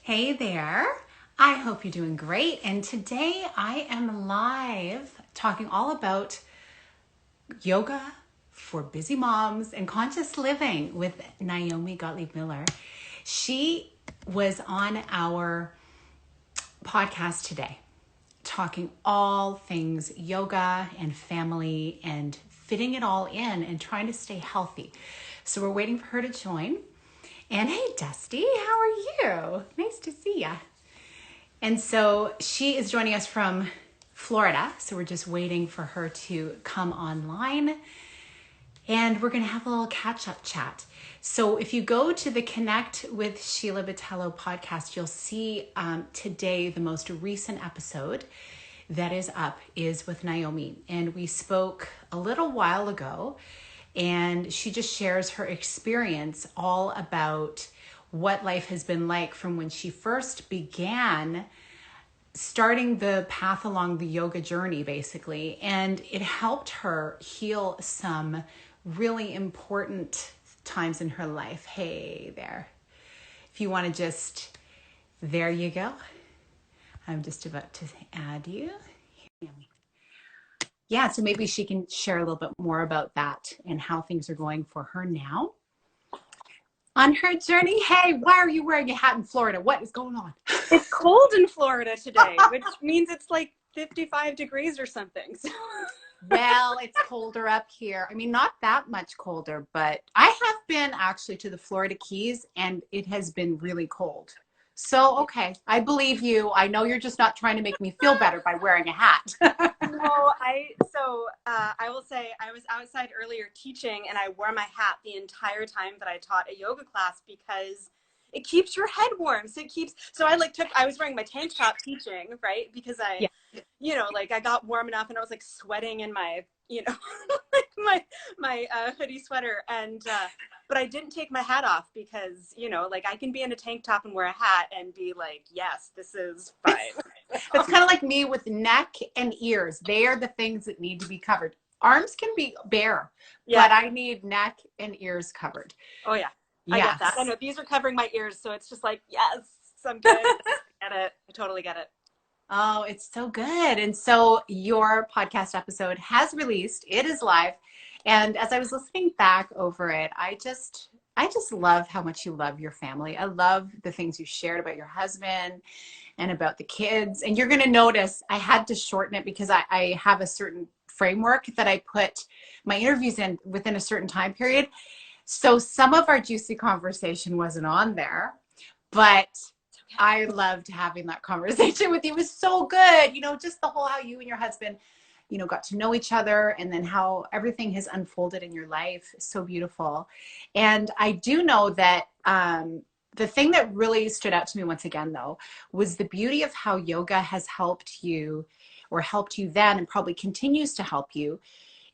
Hey there. I hope you're doing great. And today I am live talking all about yoga for busy moms and conscious living with Naomi Gottleib Miller. She was on our podcast today talking all things yoga and family and fitting it all in and trying to stay healthy. So we're waiting for her to join. And hey, Dusty, how are you? Nice to see ya. And so she is joining us from Florida. So we're just waiting for her to come online. And we're going to have a little catch-up chat. So if you go to the Connect with Sheila Botelho podcast, you'll see today the most recent episode that is up is with Naomi. And we spoke a little while ago, and she just shares her experience all about what life has been like from when she first began starting the path along the yoga journey, basically. And it helped her heal some really important times in her life. Hey there. If you want to just, there you go. I'm just about to add you. Yeah, so maybe she can share a little bit more about that and how things are going for her now on her journey. Hey, why are you wearing a hat in Florida? What is going on? It's cold in Florida today, which means it's like 55 degrees or something. So. Well, it's colder up here. I mean, not that much colder, but I have been actually to the Florida Keys and it has been really cold. So, okay, I believe you. I know you're just not trying to make me feel better by wearing a hat. No, I will say I was outside earlier teaching and I wore my hat the entire time that I taught a yoga class because it keeps your head warm. I was wearing my tank top teaching, right? Because I got warm enough and I was like sweating in my, like my hoodie sweater. And, but I didn't take my hat off because, I can be in a tank top and wear a hat and be like, yes, this is fine. It's kind of like me with neck and ears. They are the things that need to be covered. Arms can be bare, but I need neck and ears covered. Oh yeah. Yes. I get that. I know these are covering my ears. So it's just like, yes, I'm good. I get it. I totally get it. Oh, it's so good. And so your podcast episode has released. It is live. And as I was listening back over it, I just love how much you love your family. I love the things you shared about your husband and about the kids. And you're going to notice I had to shorten it because I have a certain framework that I put my interviews in within a certain time period. So some of our juicy conversation wasn't on there, but I loved having that conversation with you. It was so good. Just the whole, how you and your husband, got to know each other and then how everything has unfolded in your life. So beautiful. And I do know that the thing that really stood out to me once again, though, was the beauty of how yoga has helped you then and probably continues to help you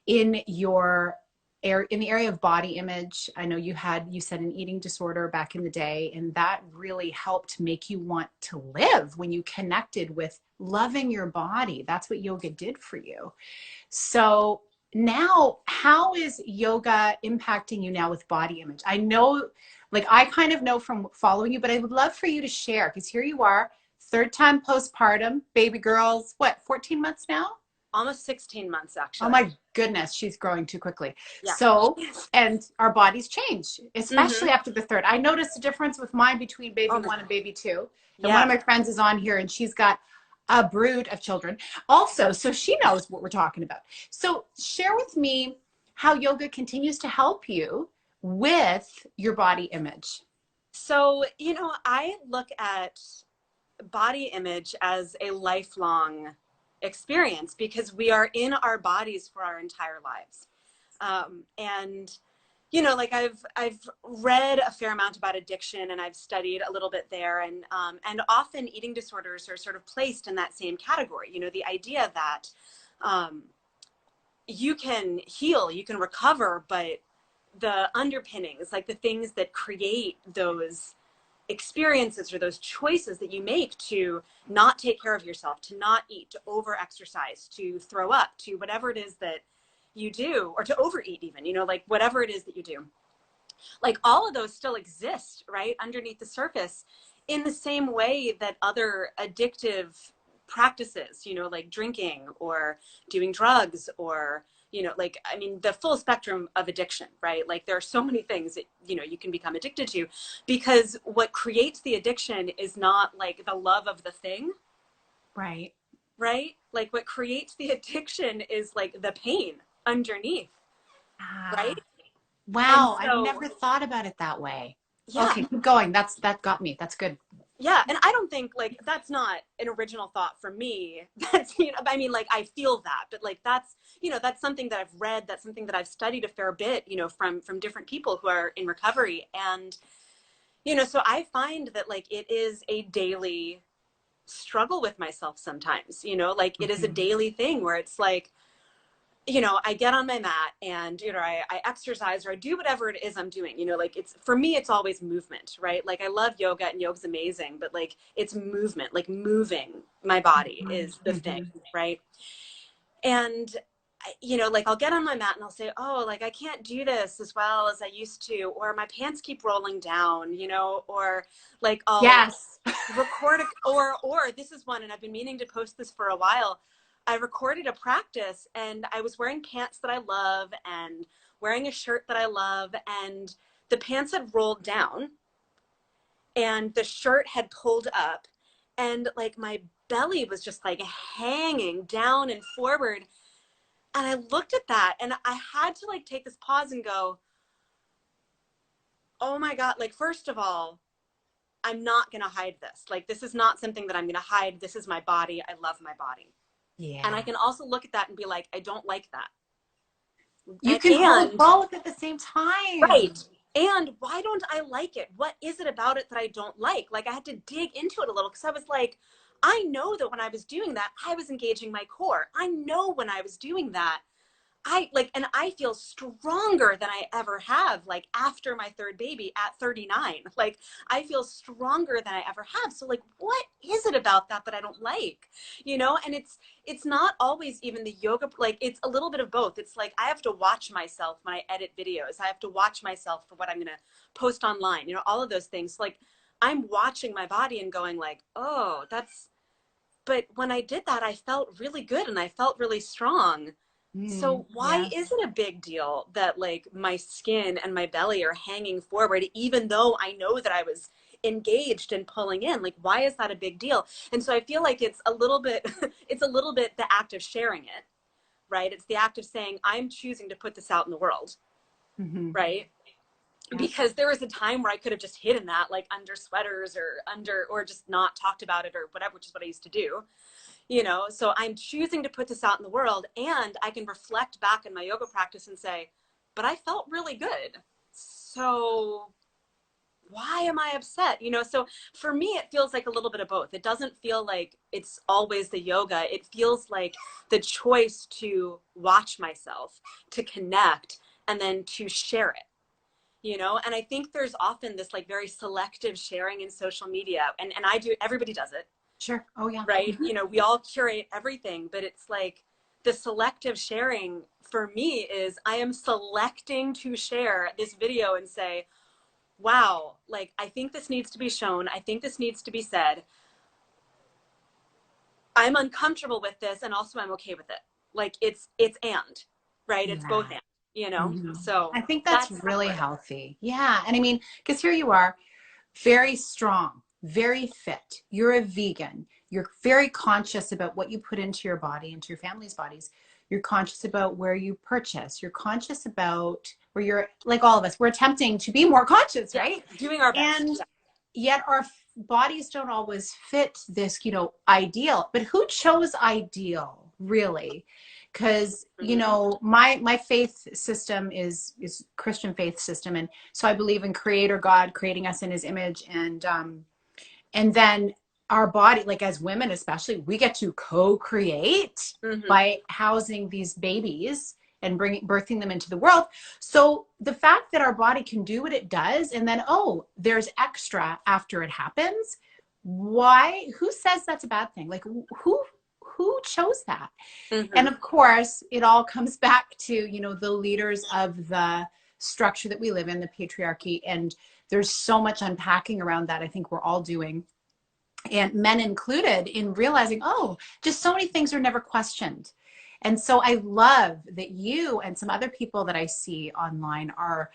in the area of body image. I know you said an eating disorder back in the day, and that really helped make you want to live when you connected with loving your body. That's what yoga did for you. So now, how is yoga impacting you now with body image? I know, I kind of know from following you, but I would love for you to share, because here you are, third time postpartum, baby girl's, 14 months now? Almost 16 months, actually. Oh my goodness, she's growing too quickly. Yeah. So, and our bodies change, especially after the third. I noticed a difference with mine between baby one and baby two. And one of my friends is on here and she's got a brood of children also. So she knows what we're talking about. So share with me how yoga continues to help you with your body image. So, I look at body image as a lifelong experience because we are in our bodies for our entire lives. I've read a fair amount about addiction and I've studied a little bit there, and often eating disorders are sort of placed in that same category. The idea that you can heal, you can recover, but the underpinnings, like the things that create those experiences or those choices that you make to not take care of yourself, to not eat, to over exercise, to throw up, to whatever it is that you do, or to overeat even, whatever it is that you do, all of those still exist right underneath the surface in the same way that other addictive practices, you know, like drinking or doing drugs or, you know, like, I mean, the full spectrum of addiction, right? Like there are so many things that, you know, you can become addicted to, because what creates the addiction is not like the love of the thing. Right. Right? Like what creates the addiction is like the pain underneath, Ah, right? And wow. I've so, never thought about it that way. yeah, Okay, keep going. That got me. That's good. yeah. And I don't think like that's not an original thought for me. That's, you know, I mean, like I feel that, but like that's, you know, that's something that I've read, that's something that I've studied a fair bit, you know, from different people who are in recovery. And, you know, so I find that like it is a daily struggle with myself sometimes, you know, like it is a Mhm. daily thing where it's like, you know, I get on my mat and, you know, I exercise or I do whatever it is I'm doing, you know, like it's, for me, it's always movement, right? Like I love yoga and yoga's amazing, but like it's movement, like moving my body is the thing, Mhm. right? And, you know, like I'll get on my mat and I'll say, oh, like I can't do this as well as I used to, or my pants keep rolling down, you know, or like I'll Yes. record or this is one, and I've been meaning to post this for a while. I recorded a practice and I was wearing pants that I love and wearing a shirt that I love, and the pants had rolled down and the shirt had pulled up, and like my belly was just like hanging down and forward. And I looked at that and I had to like take this pause and go, oh my God, like first of all, I'm not going to hide this. Like, this is not something that I'm going to hide. This is my body. I love my body. And I Yeah. can also look at that and be like, I don't like that. You can hold And both at the same time. right. And why don't I like it? What is it about it that I don't like? Like, I had to dig into it a little because I was like, I know that when I was doing that, I was engaging my core. I know when I was doing that, I like, and I feel stronger than I ever have, like after my third baby at 39. Like, I feel stronger than I ever have. So, like, what is it about that that I don't like? You know, and it's not always even the yoga, like, it's a little bit of both. It's like I have to watch myself when I edit videos, I have to watch myself for what I'm going to post online, you know, all of those things. Like, I'm watching my body and going, like, oh, that's, but when I did that, I felt really good and I felt really strong. So why Yeah. is it a big deal that like my skin and my belly are hanging forward, even though I know that I was engaged and pulling in? Like, why is that a big deal? And so I feel like it's a little bit, it's a little bit the act of sharing it, right? It's the act of saying, I'm choosing to put this out in the world, Hmm. right? Yeah. Because there was a time where I could have just hidden that like under sweaters or under, or just not talked about it or whatever, which is what I used to do, you know. So I'm choosing to put this out in the world, and I can reflect back in my yoga practice and say, but I felt really good, so why am I upset, you know? So for me it feels like a little bit of both. It doesn't feel like it's always the yoga. It feels like the choice to watch myself, to connect, and then to share it, you know. And I think there's often this like very selective sharing in social media, and I do, everybody does it, Sure. Oh, yeah. right? Hmm. You know, we all curate everything, but it's like the selective sharing for me is I am selecting to share this video and say, wow, like I think this needs to be shown. I think this needs to be said. I'm uncomfortable with this and also I'm okay with it. Like it's and, right? It's both Yeah. and, you know? Hmm. So I think that's that's really part of it. healthy. Yeah. And I mean, because here you are, very strong, very fit. You're a vegan. You're very conscious about what you put into your body, into your family's bodies. You're conscious about where you purchase. You're conscious about where you're, like all of us, we're attempting to be more conscious, Yeah, right? doing our best. And Yeah. yet our bodies don't always fit this, ideal. But who chose ideal, really? Because Mm-hmm. my faith system is Christian faith system, and so I believe in Creator God creating us in His image, and then our body, like as women especially, we get to co-create Mm-hmm. by housing these babies and birthing them into the world. So the fact that our body can do what it does, and then there's extra after it happens. Why? Who says that's a bad thing? Like who chose that? And Mm-hmm. of course, it all comes back to, the leaders of the structure that we live in, the patriarchy. And there's so much unpacking around that I think we're all doing, and men included, in realizing, oh, just so many things are never questioned. And so I love that you and some other people that I see online are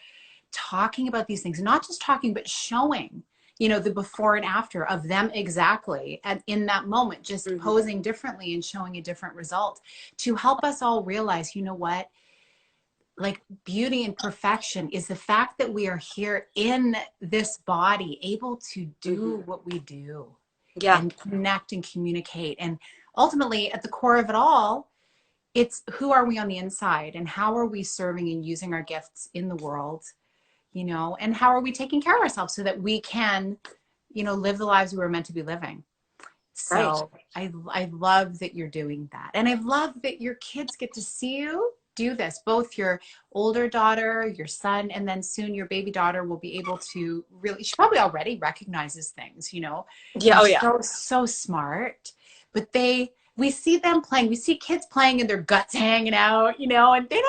talking about these things, not just talking, but showing, the before and after of them exactly. And in that moment, just posing differently and showing a different result to help us all realize, you know what, like beauty and perfection is the fact that we are here in this body, able to do what we do and connect and communicate. And ultimately, at the core of it all, it's who are we on the inside and how are we serving and using our gifts in the world, and how are we taking care of ourselves so that we can, live the lives we were meant to be living. So I love that you're doing that. And I love that your kids get to see you do this, both your older daughter, your son, and then soon your baby daughter will be able to really, she probably already recognizes things, Yeah. Oh yeah. So smart. But we see them playing, we see kids playing and their guts hanging out, and they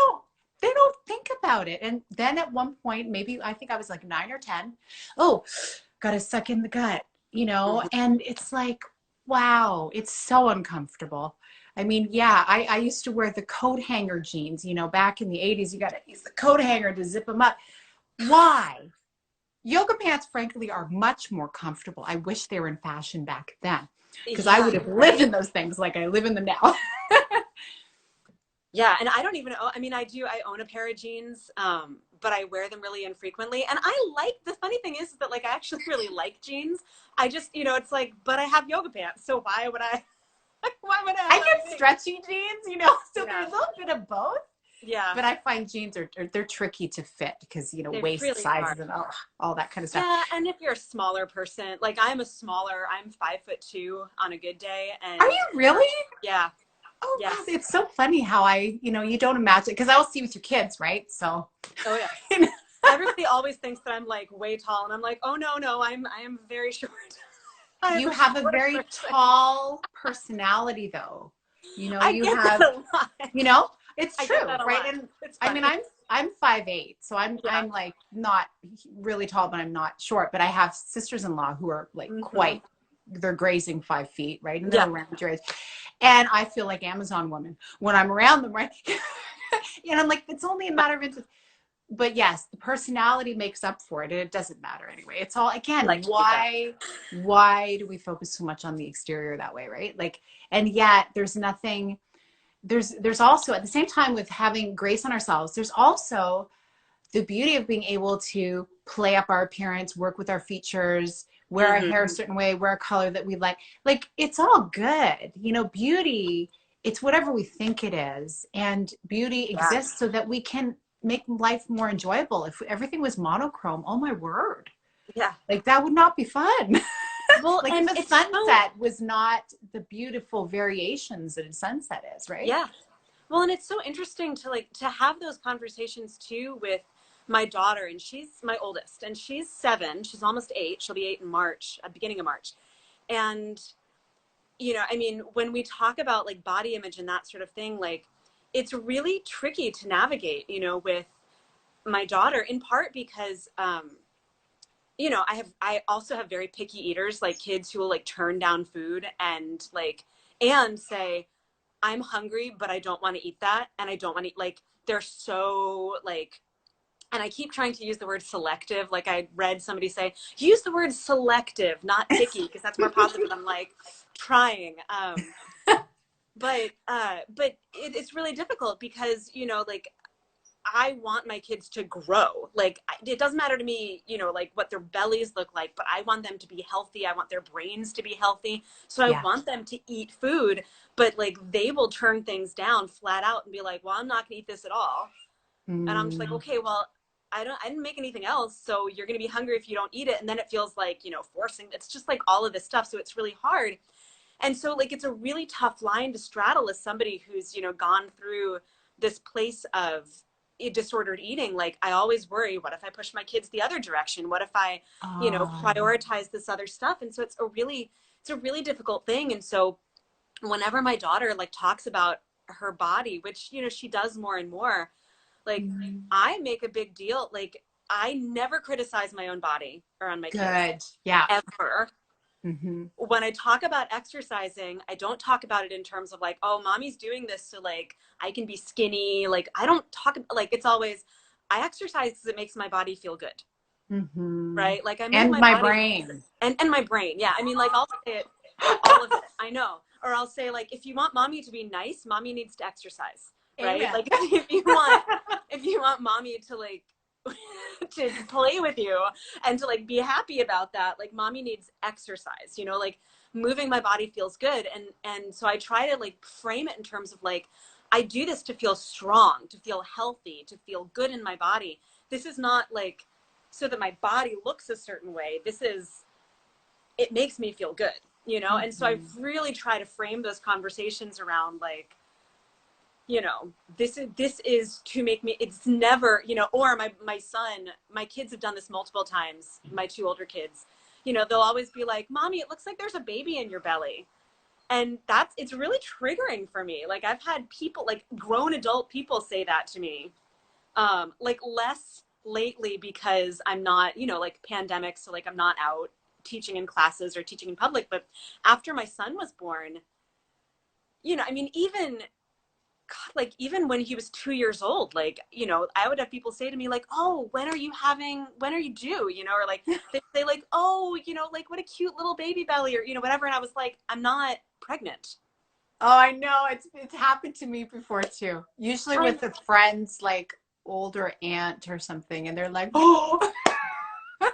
don't think about it. And then at one point, maybe I think I was like 9 or 10, oh, gotta suck in the gut, and it's like, wow, it's so uncomfortable. I mean, yeah, I used to wear the coat hanger jeans, back in the 80s, you got to use the coat hanger to zip them up. Why? Yoga pants, frankly, are much more comfortable. I wish they were in fashion back then because I would have lived in those things like I live in them now. Yeah. And I don't even own, I own a pair of jeans, but I wear them really infrequently. And the funny thing is that like, I actually really like jeans. I just, it's like, but I have yoga pants. So why would I get stretchy jeans, so there's a little bit of both. Yeah. But I find jeans they're tricky to fit because, waist really sizes and all that kind of stuff. Yeah. And if you're a smaller person, like I'm 5'2" on a good day. And are you really? Yeah. Oh, yes. God, it's so funny how you don't imagine, because I will see with your kids, right? So. Oh yeah. Everybody always thinks that I'm like way tall, and I'm like, oh no, I am very short. You have a very tall personality, though. I get that a lot. It's true, right? And I mean, I'm 5'8", so I'm like not really tall, but I'm not short. But I have sisters-in-law who are like they're grazing 5 feet, right? And they're around your age. And I feel like Amazon woman when I'm around them, right? And I'm like, it's only a matter of inches. But yes, the personality makes up for it, and it doesn't matter anyway. It's all, again, like why do we focus so much on the exterior that way, right? Like, and yet there's nothing, there's also, at the same time with having grace on ourselves, there's also the beauty of being able to play up our appearance, work with our features, wear our hair a certain way, wear a color that we like. Like, it's all good. Beauty, it's whatever we think it is. And beauty exists so that we can make life more enjoyable. If everything was monochrome, oh my word. Yeah. Like, that would not be fun. Well, like if a sunset was not the beautiful variations that a sunset is, right? Yeah. Well, and it's so interesting to have those conversations too with my daughter, and she's my oldest, and she's 7, she's almost 8. She'll be 8 in March, beginning of March. And, when we talk about like body image and that sort of thing, like it's really tricky to navigate, with my daughter, in part because, I also have very picky eaters, like kids who will like turn down food and say, I'm hungry, but I don't want to eat that. And I don't want to eat, like, they're so like, and I keep trying to use the word selective. Like I read somebody say, use the word selective, not picky, because that's more positive. And I'm like trying. But it's really difficult because, like I want my kids to grow. Like it doesn't matter to me, like what their bellies look like, but I want them to be healthy. I want their brains to be healthy. So I want them to eat food, but like they will turn things down flat out and be like, well, I'm not gonna eat this at all. And I'm just like, okay, well, I didn't make anything else. So you're going to be hungry if you don't eat it. And then it feels like, forcing, it's just like all of this stuff. So it's really hard. And so like, it's a really tough line to straddle as somebody who's, gone through this place of disordered eating. Like I always worry, what if I push my kids the other direction? What if I, prioritize this other stuff? And so it's a really difficult thing. And so whenever my daughter like talks about her body, which, she does more and more, like I make a big deal. Like I never criticize my own body around my kids. Good. Yeah. Ever. Mm-hmm. When I talk about exercising, I don't talk about it in terms of like, oh, mommy's doing this so like I can be skinny. Like I don't talk like it's always I exercise because it makes my body feel good. Mm-hmm. Right? Like I move And my my body brain. and my brain. Yeah. I mean, like I'll say it, all of it. I know. Or I'll say like, if you want mommy to be nice, mommy needs to exercise. Right? Amen. Like if you want mommy to like to play with you and to like be happy about that, like mommy needs exercise, you know, like moving my body feels good. And so I try to like frame it in terms of like, I do this to feel strong, to feel healthy, to feel good in my body. This is not like so that my body looks a certain way. This is, it makes me feel good, you know? Mm-hmm. And so I really try to frame those conversations around like, you know, this is to make me, it's never, you know, or my son, my kids have done this multiple times, my two older kids, you know, they'll always be like, mommy, it looks like there's a baby in your belly. And it's really triggering for me. Like I've had people, like grown adult people say that to me, like less lately because I'm not, you know, like pandemic. So like I'm not out teaching in classes or teaching in public, but after my son was born, you know, I mean, even God, like even when he was 2 years old, like, you know, I would have people say to me like, oh, when are you due? You know, or like they say like, oh, you know, like what a cute little baby belly or, you know, whatever. And I was like, I'm not pregnant. Oh, I know. It's happened to me before too. Usually with a friend's like older aunt or something. And they're like, oh.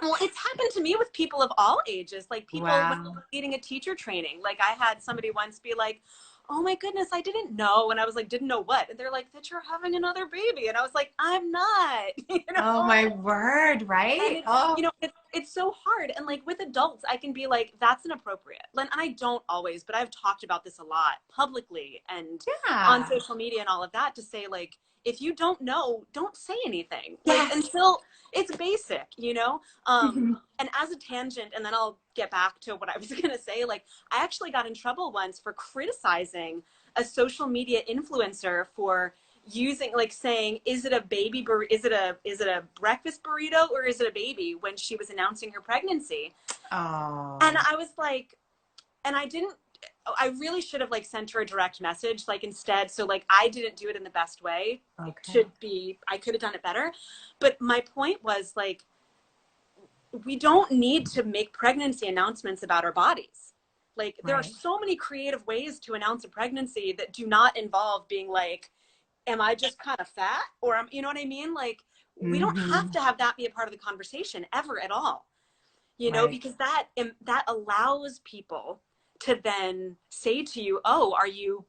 Well, it's happened to me with people of all ages, like people Wow. leading a teacher training. Like I had somebody once be like, oh my goodness, I didn't know. And I was like, didn't know what? And they're like, that you're having another baby. And I was like, I'm not. You know? Oh my word, right? You know, it's so hard. And like with adults, I can be like, that's inappropriate. And I don't always, but I've talked about this a lot publicly and on social media and all of that to say like, if you don't know, don't say anything. Like until it's basic, you know? And as a tangent, and then I'll get back to what I was going to say, like I actually got in trouble once for criticizing a social media influencer for using like saying, is it a baby, is it a breakfast burrito or is it a baby when she was announcing her pregnancy? Oh. And I was like, and I really should have like sent her a direct message, like instead. So like, I didn't do it in the best way. Okay. I could have done it better. But my point was like, we don't need to make pregnancy announcements about our bodies. Like there are so many creative ways to announce a pregnancy that do not involve being like, am I just kind of fat? Or you know what I mean? Like we don't have to have that be a part of the conversation ever at all, you know, because that allows people to then say to you, oh, are you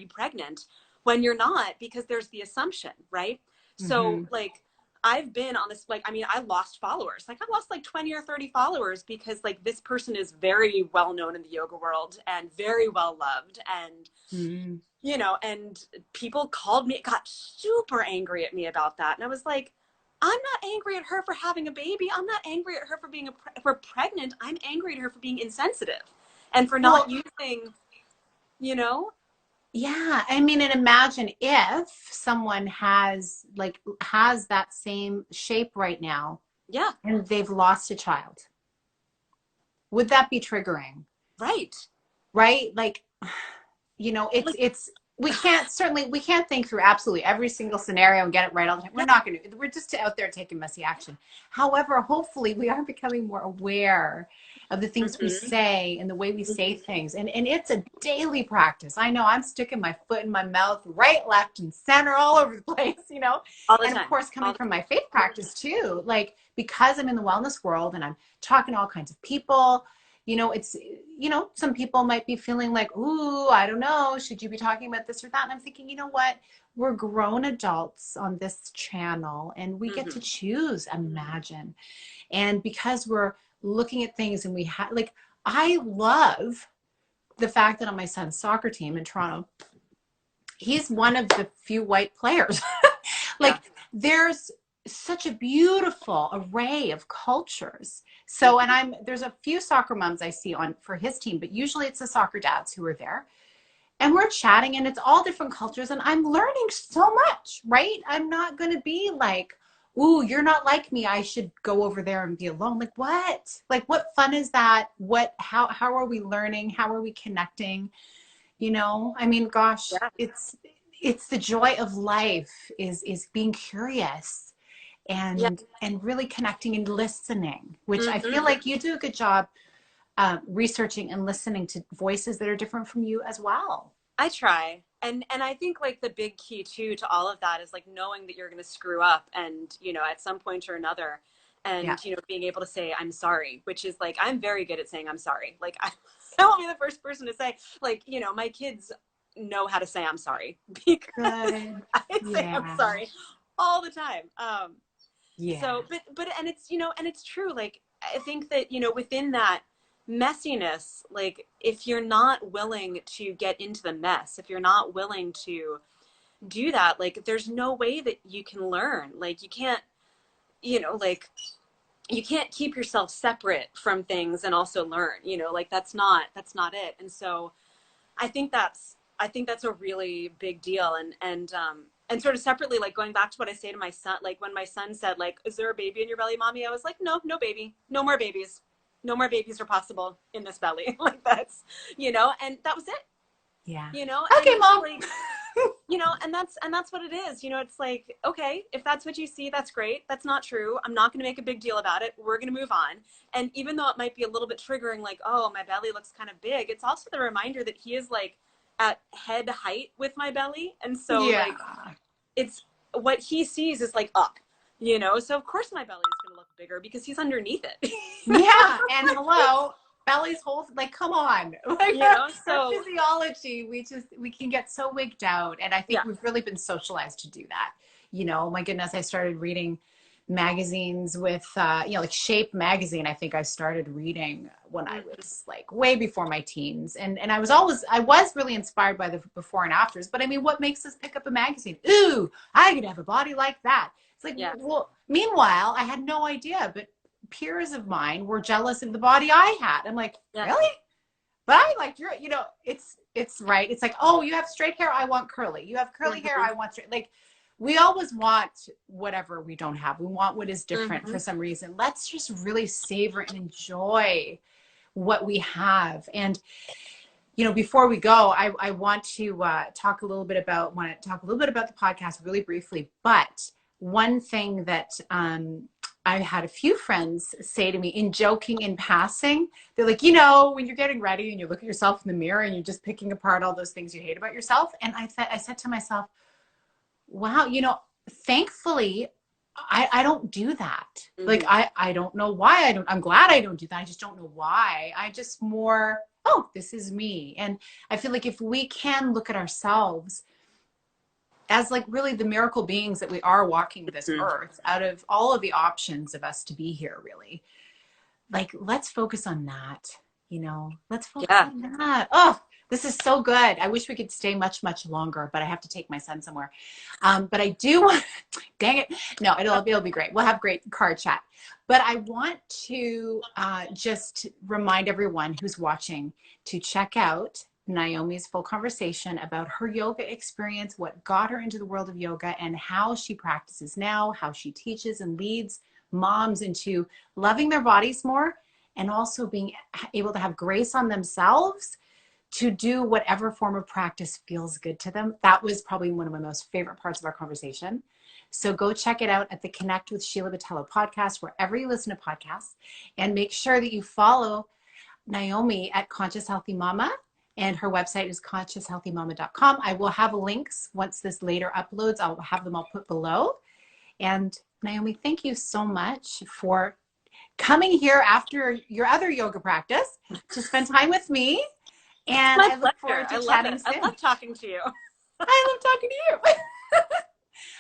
pregnant when you're not, because there's the assumption, right? So like, I've been on this, like, I mean, I lost followers. Like I lost like 20 or 30 followers because like this person is very well known in the yoga world and very well loved. And, you know, and people called me, got super angry at me about that. And I was like, I'm not angry at her for having a baby. I'm not angry at her for being for pregnant. I'm angry at her for being insensitive and for not using, you know? Yeah. I mean, and imagine if someone has that same shape right now. Yeah. And they've lost a child. Would that be triggering? Right. Right? Like, you know, we can't think through absolutely every single scenario and get it right all the time. We're not going to. We're just out there taking messy action. However, hopefully we are becoming more aware of the things we say and the way we say things. And it's a daily practice. I know I'm sticking my foot in my mouth, right, left, and center, all over the place, you know? And of course, coming from my faith practice too, like because I'm in the wellness world and I'm talking to all kinds of people, you know, it's, you know, some people might be feeling like, ooh, I don't know, should you be talking about this or that? And I'm thinking, you know what? We're grown adults on this channel and we get to choose, imagine. And because we're looking at things and we have, like, I love the fact that on my son's soccer team in Toronto, he's one of the few white players. There's such a beautiful array of cultures. So, and there's a few soccer moms I see on for his team, but usually it's the soccer dads who are there. And we're chatting and it's all different cultures and I'm learning so much, right? I'm not going to be like, ooh, you're not like me, I should go over there and be alone. Like what? Like what fun is that? How are we learning? How are we connecting? You know, I mean, gosh, Yeah. it's the joy of life is being curious Yeah. and really connecting and listening, which I Hmm. feel like you do a good job researching and listening to voices that are different from you as well. I try. And I think like the big key too to all of that is like knowing that you're going to screw up and, you know, at some point or another, Yeah. and, you know, being able to say I'm sorry, which is like I'm very good at saying I'm sorry. Like I won't be the first person to say, like, you know, my kids know how to say I'm sorry because Good. I say I'm Yeah. sorry all the time. Yeah. So but and it's, you know, and it's true, like I think that, you know, within that messiness, like if you're not willing to get into the mess, if you're not willing to do that, like there's no way that you can learn. Like you can't, you know, like you can't keep yourself separate from things and also learn, you know, like that's not it. And so I think that's a really big deal. And sort of separately, like going back to what I say to my son, like when my son said, like, is there a baby in your belly, mommy? I was like, no, no baby, no more babies. No more babies are possible in this belly. Like that's, you know, and that was it, Yeah. you know, and Okay, it's mom. like, you know, and that's what it is. You know, it's like, okay, if that's what you see, that's great. That's not true. I'm not going to make a big deal about it. We're going to move on. And even though it might be a little bit triggering, like, oh, my belly looks kind of big, it's also the reminder that he is like at head height with my belly. And so Yeah. like it's what he sees is like up, you know? So of course my belly is going to look bigger because he's underneath it. Yeah. And hello, belly's whole, like, come on. Like You know? our So physiology, we can get so wigged out. And I think yeah. we've really been socialized to do that. You know, my goodness, I started reading magazines with, you know, like Shape magazine. I think I started reading when I Mm-hmm. was like way before my teens. And I was really inspired by the before and afters. But I mean, what makes us pick up a magazine? Ooh, I could have a body like that. It's like, Yeah. well, meanwhile, I had no idea, but peers of mine were jealous of the body I had. I'm like, Yeah. really? But I like your, you know, it's right. It's like, oh, you have straight hair, I want curly. You have curly hair, Mm-hmm. I want straight. Like we always want whatever we don't have. We want what is different Mm-hmm. for some reason. Let's just really savor and enjoy what we have. And you know, before we go, I want to want to talk a little bit about the podcast really briefly. But one thing that I had a few friends say to me in joking, in passing, they're like, you know, when you're getting ready and you look at yourself in the mirror and you're just picking apart all those things you hate about yourself. And I said to myself, wow, you know, thankfully, I don't do that. Like, Mm-hmm. I don't know why I'm glad I don't do that. I just don't know why. I just more, oh, this is me. And I feel like if we can look at ourselves as like really the miracle beings that we are walking this Mm-hmm. earth out of all of the options of us to be here, really, like let's focus on that, you know, let's focus Yeah. on that. Oh, this is so good. I wish we could stay much longer, but I have to take my son somewhere. But I do want, dang it, no, it'll be great. We'll have great car chat. But I want to just remind everyone who's watching to check out Naomi's full conversation about her yoga experience, what got her into the world of yoga, and how she practices now, how she teaches and leads moms into loving their bodies more and also being able to have grace on themselves to do whatever form of practice feels good to them. That was probably one of my most favorite parts of our conversation. So go check it out at the Connect with Sheila Botelho podcast, wherever you listen to podcasts, and make sure that you follow Naomi at Conscious Healthy Mama. And her website is conscioushealthymama.com. I will have links once this later uploads. I'll have them all put below. And Naomi, thank you so much for coming here after your other yoga practice to spend time with me. And My I look pleasure. forward I to love chatting it. I soon. love talking to you. I love talking to you.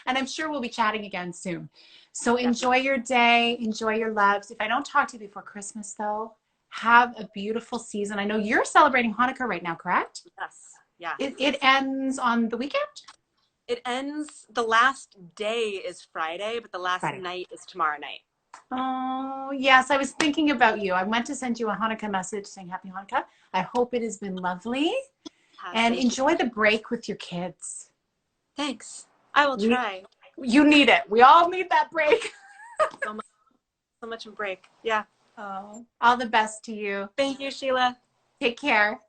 And I'm sure we'll be chatting again soon. So enjoy Definitely. your day. Enjoy your loves. If I don't talk to you before Christmas, though, have a beautiful season. I know you're celebrating Hanukkah right now, correct? Yes. Yeah. It ends on the weekend? It ends, the last day is Friday, but the last Friday. night is tomorrow night. Oh, yes. I was thinking about you. I meant to send you a Hanukkah message saying Happy Hanukkah. I hope it has been lovely. Has, And thank you. enjoy the break with your kids. Thanks. I will We try. You need it. We all need that break. So much in break. Yeah. Oh, all the best to you. Thank you, Sheila. Take care.